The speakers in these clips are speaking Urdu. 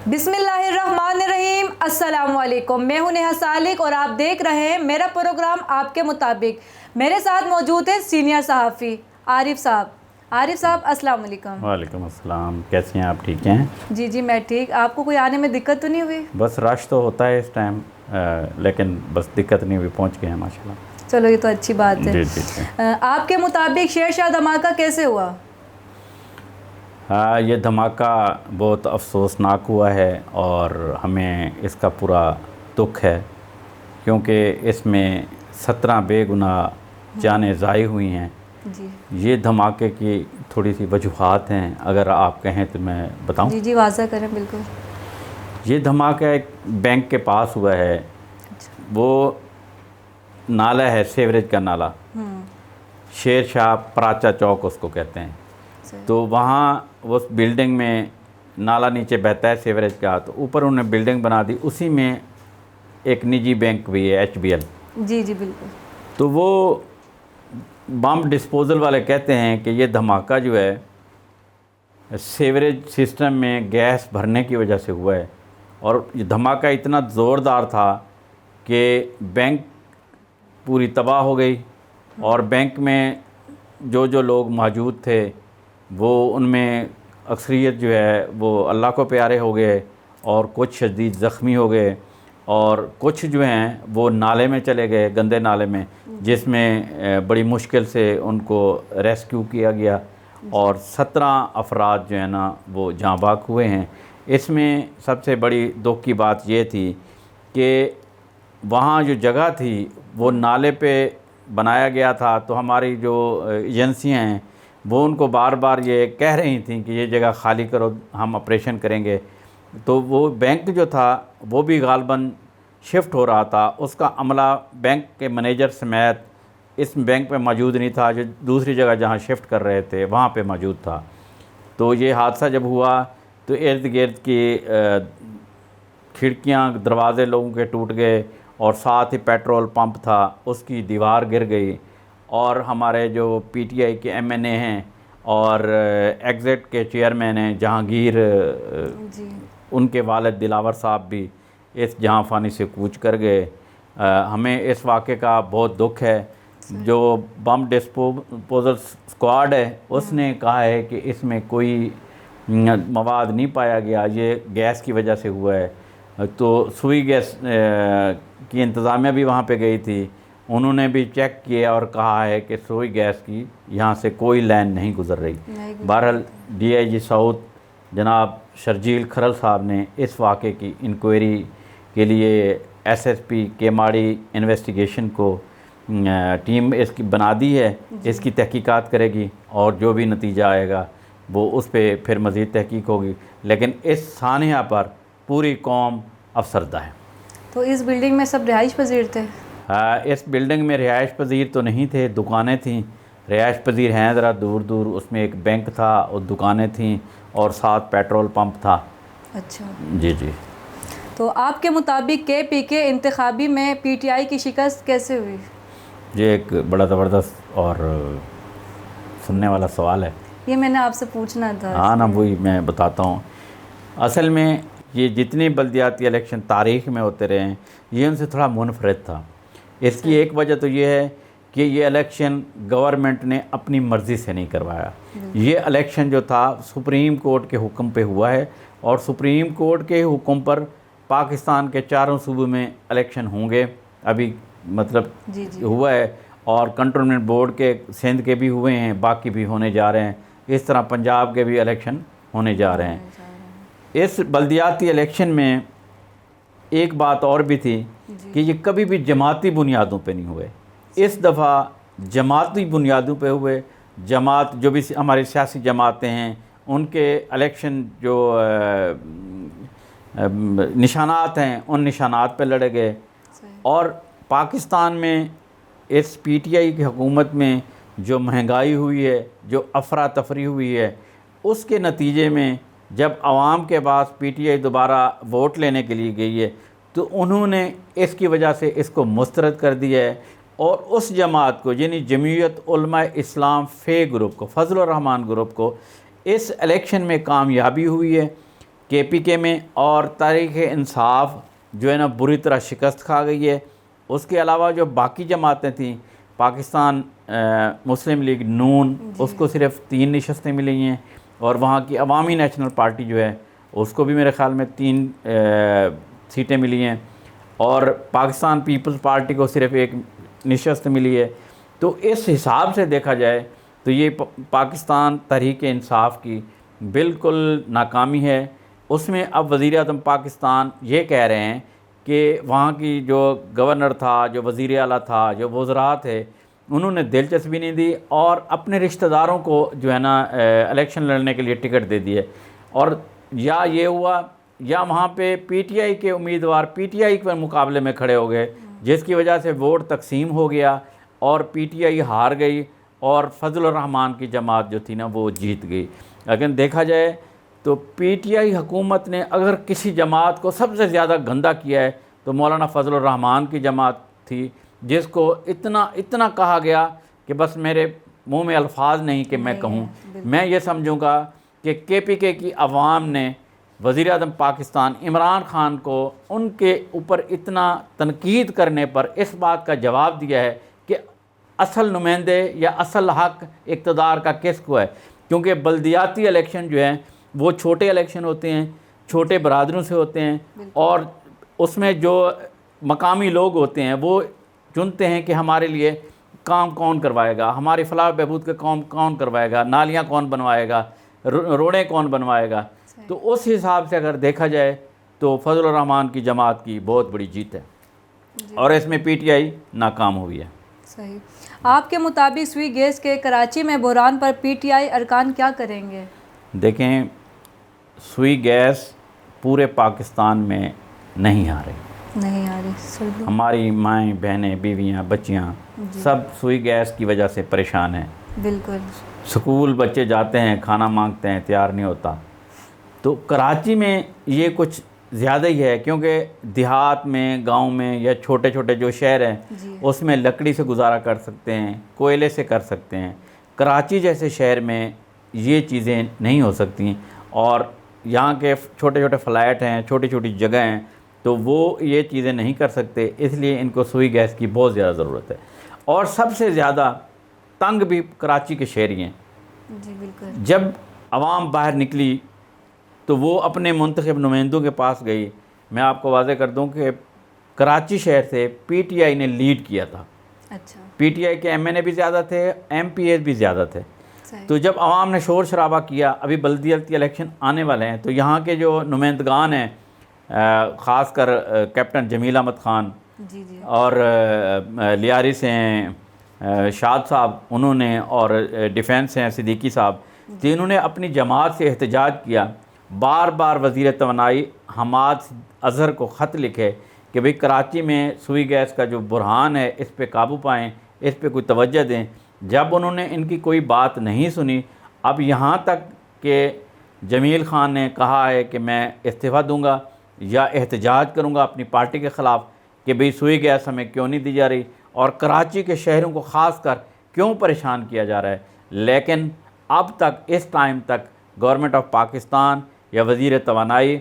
بسم اللہ الرحمن الرحیم۔ السلام علیکم، میں ہوں نیہا سالک اور آپ دیکھ رہے ہیں میرا پروگرام آپ کے مطابق۔ میرے ساتھ موجود ہے سینئر صحافی عارف صاحب۔ عارف صاحب السلام علیکم۔ وعلیکم السلام، کیسے ہیں آپ؟ ٹھیک ہیں؟ جی میں ٹھیک۔ آپ کو کوئی آنے میں دقت تو نہیں ہوئی؟ بس رش تو ہوتا ہے اس ٹائم، لیکن بس دقت نہیں ہوئی، پہنچ گئے ہیں ماشاءاللہ۔ چلو یہ تو اچھی بات ہے۔ جی۔ آپ کے مطابق شیر شاہ دھماکہ کیسے ہوا؟ یہ دھماکہ بہت افسوسناک ہوا ہے اور ہمیں اس کا پورا دکھ ہے، کیونکہ اس میں 17 بے گناہ جانیں ضائع ہوئی ہیں۔ جی یہ دھماکے کی تھوڑی سی وجوہات ہیں، اگر آپ کہیں تو میں بتاؤں؟ جی واضح کریں بالکل۔ یہ دھماکہ ایک بینک کے پاس ہوا ہے۔ وہ نالہ ہے، سیوریج کا نالہ، شیر شاہ پراچا چوک اس کو کہتے ہیں۔ تو وہاں اس بلڈنگ میں نالا نیچے بہتا ہے سیوریج کا، تو اوپر انہوں نے بلڈنگ بنا دی، اسی میں ایک نجی بینک بھی ہے HBL۔ جی بالکل۔ تو وہ بم ڈسپوزل والے کہتے ہیں کہ یہ دھماکہ جو ہے سیوریج سسٹم میں گیس بھرنے کی وجہ سے ہوا ہے، اور یہ دھماکہ اتنا زوردار تھا کہ بینک پوری تباہ ہو گئی، اور بینک میں جو لوگ موجود تھے وہ ان میں اکثریت جو ہے وہ اللہ کو پیارے ہو گئے، اور کچھ شدید زخمی ہو گئے، اور کچھ جو ہیں وہ نالے میں چلے گئے، گندے نالے میں، جس میں بڑی مشکل سے ان کو ریسکیو کیا گیا، اور 17 افراد جو ہیں نا وہ جاں بحق ہوئے ہیں۔ اس میں سب سے بڑی دکھ کی بات یہ تھی کہ وہاں جو جگہ تھی وہ نالے پہ بنایا گیا تھا، تو ہماری جو ایجنسیاں ہیں وہ ان کو بار بار یہ کہہ رہی تھیں کہ یہ جگہ خالی کرو، ہم آپریشن کریں گے۔ تو وہ بینک جو تھا وہ بھی غالباً شفٹ ہو رہا تھا، اس کا عملہ بینک کے منیجر سمیت اس بینک پہ موجود نہیں تھا، جو دوسری جگہ جہاں شفٹ کر رہے تھے وہاں پہ موجود تھا۔ تو یہ حادثہ جب ہوا تو ارد گرد کی کھڑکیاں دروازے لوگوں کے ٹوٹ گئے، اور ساتھ ہی پیٹرول پمپ تھا اس کی دیوار گر گئی، اور ہمارے جو PTI کے MNA ہیں اور ایگزٹ کے چیئرمین ہیں جہانگیر، ان کے والد دلاور صاحب بھی اس جہاں فانی سے کوچ کر گئے۔ ہمیں اس واقعے کا بہت دکھ ہے۔ جو بم ڈسپوزل سکواڈ ہے اس نے کہا ہے کہ اس میں کوئی مواد نہیں پایا گیا، یہ گیس کی وجہ سے ہوا ہے۔ تو سوئی گیس کی انتظامیہ بھی وہاں پہ گئی تھی، انہوں نے بھی چیک کیا اور کہا ہے کہ سوئی گیس کی یہاں سے کوئی لائن نہیں گزر رہی۔ بہرحال DIG ساؤتھ جناب شرجیل کھرل صاحب نے اس واقعے کی انکوائری کے لیے SSP کیماڑی انویسٹیگیشن کو ٹیم اس کی بنا دی ہے، اس کی تحقیقات کرے گی، اور جو بھی نتیجہ آئے گا وہ اس پہ پھر مزید تحقیق ہوگی، لیکن اس سانحہ پر پوری قوم افسردہ ہے۔ تو اس بلڈنگ میں سب رہائش پذیر تھے؟ اس بلڈنگ میں رہائش پذیر تو نہیں تھے، دکانیں تھیں۔ رہائش پذیر ہیں ذرا دور دور، اس میں ایک بینک تھا اور دکانیں تھیں، اور ساتھ پیٹرول پمپ تھا۔ اچھا جی۔ تو آپ کے مطابق KPK انتخابی میں PTI کی شکست کیسے ہوئی؟ یہ ایک بڑا زبردست اور سننے والا سوال ہے۔ یہ میں نے آپ سے پوچھنا تھا۔ ہاں نا، وہی میں بتاتا ہوں۔ اصل میں یہ جتنے بلدیاتی الیکشن تاریخ میں ہوتے رہے ہیں یہ ان سے تھوڑا منفرد تھا۔ اس کی ایک وجہ تو یہ ہے کہ یہ الیکشن گورنمنٹ نے اپنی مرضی سے نہیں کروایا۔ یہ الیکشن جو تھا سپریم کورٹ کے حکم پہ ہوا ہے، اور سپریم کورٹ کے حکم پر پاکستان کے 4 صوبوں میں الیکشن ہوں گے، ابھی مطلب ہوا ہے، اور کنٹرولمنٹ بورڈ کے سندھ کے بھی ہوئے ہیں، باقی بھی ہونے جا رہے ہیں، اس طرح پنجاب کے بھی الیکشن ہونے جا رہے ہیں۔ اس بلدیاتی الیکشن میں ایک بات اور بھی تھی کہ یہ کبھی بھی جماعتی بنیادوں پہ نہیں ہوئے، اس دفعہ جماعتی بنیادوں پہ ہوئے۔ جماعت جو بھی ہماری سیاسی جماعتیں ہیں ان کے الیکشن جو نشانات ہیں ان نشانات پہ لڑے گئے، اور پاکستان میں اس PTI کی حکومت میں جو مہنگائی ہوئی ہے، جو افراتفری ہوئی ہے، اس کے نتیجے میں جب عوام کے پاس PTI دوبارہ ووٹ لینے کے لیے گئی ہے تو انہوں نے اس کی وجہ سے اس کو مسترد کر دیا ہے، اور اس جماعت کو یعنی جمعیت علماء اسلام فے گروپ کو، فضل الرحمان گروپ کو اس الیکشن میں کامیابی ہوئی ہے۔ KPK میں، اور تحریک انصاف جو ہے نا بری طرح شکست کھا گئی ہے۔ اس کے علاوہ جو باقی جماعتیں تھیں، پاکستان مسلم لیگ نون، اس کو صرف 3 نشستیں ملی ہیں، اور وہاں کی عوامی نیشنل پارٹی جو ہے اس کو بھی میرے خیال میں 3 سیٹیں ملی ہیں، اور پاکستان پیپلز پارٹی کو صرف 1 نشست ملی ہے۔ تو اس حساب سے دیکھا جائے تو یہ پاکستان تحریک انصاف کی بالکل ناکامی ہے۔ اس میں اب وزیر اعظم پاکستان یہ کہہ رہے ہیں کہ وہاں کی جو گورنر تھا، جو وزیر اعلیٰ تھا، جو وزراء تھے، انہوں نے دلچسپی نہیں دی اور اپنے رشتہ داروں کو جو ہے نا الیکشن لڑنے کے لیے ٹکٹ دے دیے، اور یا یہ ہوا یا وہاں پہ PTI کے امیدوار PTI کے مقابلے میں کھڑے ہو گئے، جس کی وجہ سے ووٹ تقسیم ہو گیا اور PTI ہار گئی اور فضل الرحمان کی جماعت جو تھی نا وہ جیت گئی۔ لیکن دیکھا جائے تو PTI حکومت نے اگر کسی جماعت کو سب سے زیادہ گندہ کیا ہے تو مولانا فضل الرحمان کی جماعت تھی، جس کو اتنا کہا گیا کہ بس میرے منہ میں الفاظ نہیں کہ میں کہوں۔ میں یہ سمجھوں گا کہ KPK کی عوام نے وزیر اعظم پاکستان عمران خان کو ان کے اوپر اتنا تنقید کرنے پر اس بات کا جواب دیا ہے کہ اصل نمائندے یا اصل حق اقتدار کا کس کو ہے، کیونکہ بلدیاتی الیکشن جو ہیں وہ چھوٹے الیکشن ہوتے ہیں، چھوٹے برادروں سے ہوتے ہیں، اور اس میں جو مقامی لوگ ہوتے ہیں وہ چنتے ہیں کہ ہمارے لیے کام کون کروائے گا، ہماری فلاح و بہبود کے کام کون کروائے گا، نالیاں کون بنوائے گا، روڈیں کون بنوائے گا۔ تو اس حساب سے اگر دیکھا جائے تو فضل الرحمان کی جماعت کی بہت بڑی جیت ہے، اور اس میں PTI ناکام ہوئی ہے۔ صحیح۔ آپ کے مطابق سوئی گیس کے کراچی میں بحران پر PTI ارکان کیا کریں گے؟ دیکھیں، سوئی گیس پورے پاکستان میں نہیں آ رہی، ہماری مائیں بہنیں بیویاں بچیاں سب سوئی گیس کی وجہ سے پریشان ہیں۔ بالکل، سکول بچے جاتے ہیں، کھانا مانگتے ہیں، تیار نہیں ہوتا۔ تو کراچی میں یہ کچھ زیادہ ہی ہے، کیونکہ دیہات میں، گاؤں میں یا چھوٹے چھوٹے جو شہر ہیں اس میں لکڑی سے گزارا کر سکتے ہیں، کوئلے سے کر سکتے ہیں۔ کراچی جیسے شہر میں یہ چیزیں نہیں ہو سکتی، اور یہاں کے چھوٹے چھوٹے فلیٹ ہیں، چھوٹی چھوٹی جگہ ہیں، تو وہ یہ چیزیں نہیں کر سکتے، اس لیے ان کو سوئی گیس کی بہت زیادہ ضرورت ہے۔ اور سب سے زیادہ تنگ بھی کراچی کے شہری ہیں۔ جی بالکل۔ جب عوام باہر نکلی تو وہ اپنے منتخب نمائندوں کے پاس گئی۔ میں آپ کو واضح کر دوں کہ کراچی شہر سے PTI نے لیڈ کیا تھا۔ اچھا۔ PTI کے MNA بھی زیادہ تھے، MPs بھی زیادہ تھے۔ تو جب عوام نے شور شرابہ کیا، ابھی بلدیاتی الیکشن آنے والے ہیں، تو یہاں کے جو نمائندگان ہیں، خاص کر کیپٹن جمیل احمد خان اور لیاری سے ہیں شاد صاحب، انہوں نے، اور ڈیفینس سے ہیں صدیقی صاحب، تینوں نے اپنی جماعت سے احتجاج کیا، بار بار وزیر توانائی حماد اظہر کو خط لکھے کہ بھئی کراچی میں سوئی گیس کا جو بحران ہے اس پہ قابو پائیں، اس پہ کوئی توجہ دیں۔ جب انہوں نے ان کی کوئی بات نہیں سنی، اب یہاں تک کہ جمیل خان نے کہا ہے کہ میں استعفیٰ دوں گا یا احتجاج کروں گا اپنی پارٹی کے خلاف کہ بھئی سوئی گیس ہمیں کیوں نہیں دی جا رہی، اور کراچی کے شہروں کو خاص کر کیوں پریشان کیا جا رہا ہے۔ لیکن اب تک، اس ٹائم تک، گورنمنٹ آف پاکستان یا وزیر توانائی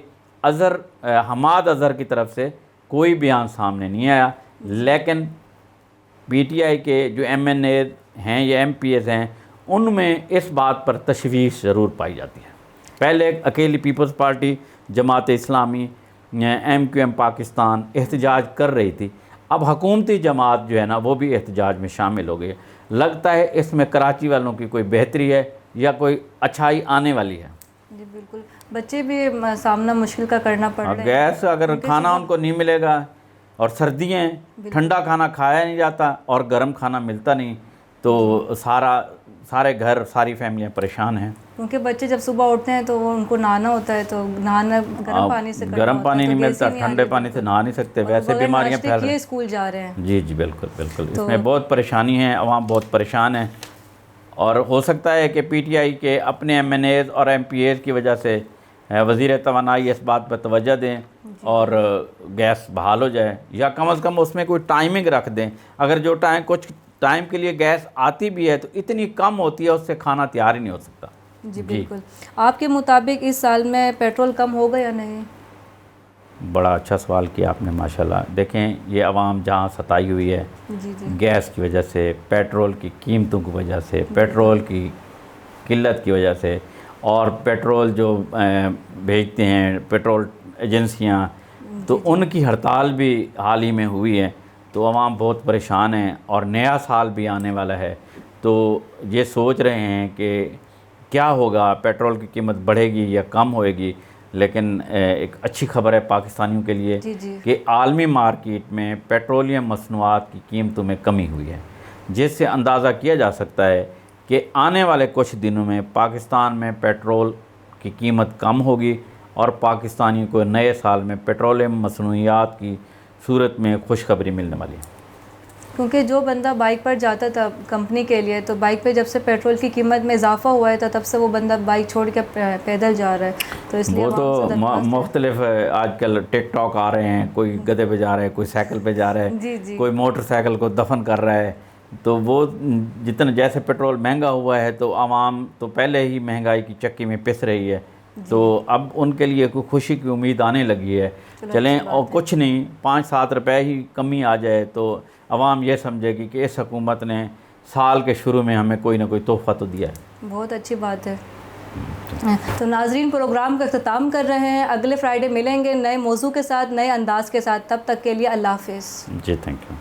حماد اظہر کی طرف سے کوئی بیان سامنے نہیں آیا۔ لیکن PTI کے جو MNA ہیں یا MPs ہیں، ان میں اس بات پر تشویش ضرور پائی جاتی ہے۔ پہلے اکیلی Peoples party, Jamaat Islami, MQM Pakistan احتجاج کر رہی تھی، اب حکومتی جماعت جو ہے نا وہ بھی احتجاج میں شامل ہو گئی ہے۔ لگتا ہے اس میں کراچی والوں کی کوئی بہتری ہے یا کوئی اچھائی آنے والی ہے۔ جی بالکل، بچے بھی سامنا مشکل کا کرنا پڑ رہا ہے۔ گیس اگر کھانا ان کو نہیں ملے گا، اور سردیاں ہیں، ٹھنڈا کھانا کھایا نہیں جاتا اور گرم کھانا ملتا نہیں، تو سارے گھر، ساری فیملیاں پریشان ہیں۔ کیونکہ بچے جب صبح اٹھتے ہیں تو ان کو نہانا ہوتا ہے، تو نہانا گرم پانی سے، گرم پانی نہیں ملتا، ٹھنڈے پانی سے نہا نہیں سکتے، ویسے بیماریاں پھیل رہی ہیں، اسکول جا رہے ہیں۔ جی جی بالکل بالکل، اس میں بہت پریشانی ہے، عوام بہت پریشان ہے، اور ہو سکتا ہے کہ PTI کے اپنے MNAs اور MPs کی وجہ سے وزیر توانائی اس بات پر توجہ دیں اور گیس بحال ہو جائے، یا کم از کم اس میں کوئی ٹائمنگ رکھ دیں۔ اگر جو کچھ ٹائم کے لیے گیس آتی بھی ہے تو اتنی کم ہوتی ہے، اس سے کھانا تیار ہی نہیں ہو سکتا۔ جی بالکل. آپ کے مطابق اس سال میں پیٹرول کم ہوگا یا نہیں؟ بڑا اچھا سوال کیا آپ نے ماشاءاللہ. دیکھیں یہ عوام جہاں ستائی ہوئی ہے جی جی گیس کی وجہ سے، پیٹرول کی قیمتوں کی وجہ سے، پیٹرول کی قلت کی وجہ سے، اور پیٹرول جو بھیجتے ہیں پیٹرول ایجنسیاں، تو ان کی ہڑتال بھی حال ہی میں ہوئی ہے. تو عوام بہت پریشان ہیں، اور نیا سال بھی آنے والا ہے تو یہ سوچ رہے ہیں کہ کیا ہوگا، پیٹرول کی قیمت بڑھے گی یا کم ہوئے گی. لیکن ایک اچھی خبر ہے پاکستانیوں کے لیے جی جی کہ عالمی مارکیٹ میں پیٹرولیم مصنوعات کی قیمتوں میں کمی ہوئی ہے، جس سے اندازہ کیا جا سکتا ہے کہ آنے والے کچھ دنوں میں پاکستان میں پیٹرول کی قیمت کم ہوگی، اور پاکستانیوں کو نئے سال میں پیٹرولیم مصنوعات کی صورت میں خوشخبری ملنے والی ہے. کیونکہ جو بندہ بائک پر جاتا تھا کمپنی کے لیے، تو بائک پہ جب سے پیٹرول کی قیمت میں اضافہ ہوا ہے تب سے وہ بندہ بائک چھوڑ کے پیدل جا رہا ہے. تو اس لیے وہ تو مختلف آج کل ٹک ٹاک آ رہے ہیں، کوئی گدھے پہ جا رہا ہے، کوئی سائیکل پہ جا رہا جی ہے، جی کوئی موٹر سائیکل کو دفن کر رہا ہے. تو وہ جتنا جیسے پیٹرول مہنگا ہوا ہے تو عوام تو پہلے ہی مہنگائی کی چکی میں پس رہی ہے، تو اب ان کے لیے کوئی خوشی کی امید آنے لگی ہے. چلیں اور کچھ نہیں 5-7 روپے ہی کمی آ جائے تو عوام یہ سمجھے گی کہ اس حکومت نے سال کے شروع میں ہمیں کوئی نہ کوئی تحفہ تو دیا ہے. بہت اچھی بات ہے. تو ناظرین پروگرام کا اختتام کر رہے ہیں. اگلے فرائیڈے ملیں گے نئے موضوع کے ساتھ، نئے انداز کے ساتھ. تب تک کے لیے اللہ حافظ. جی تھینک یو.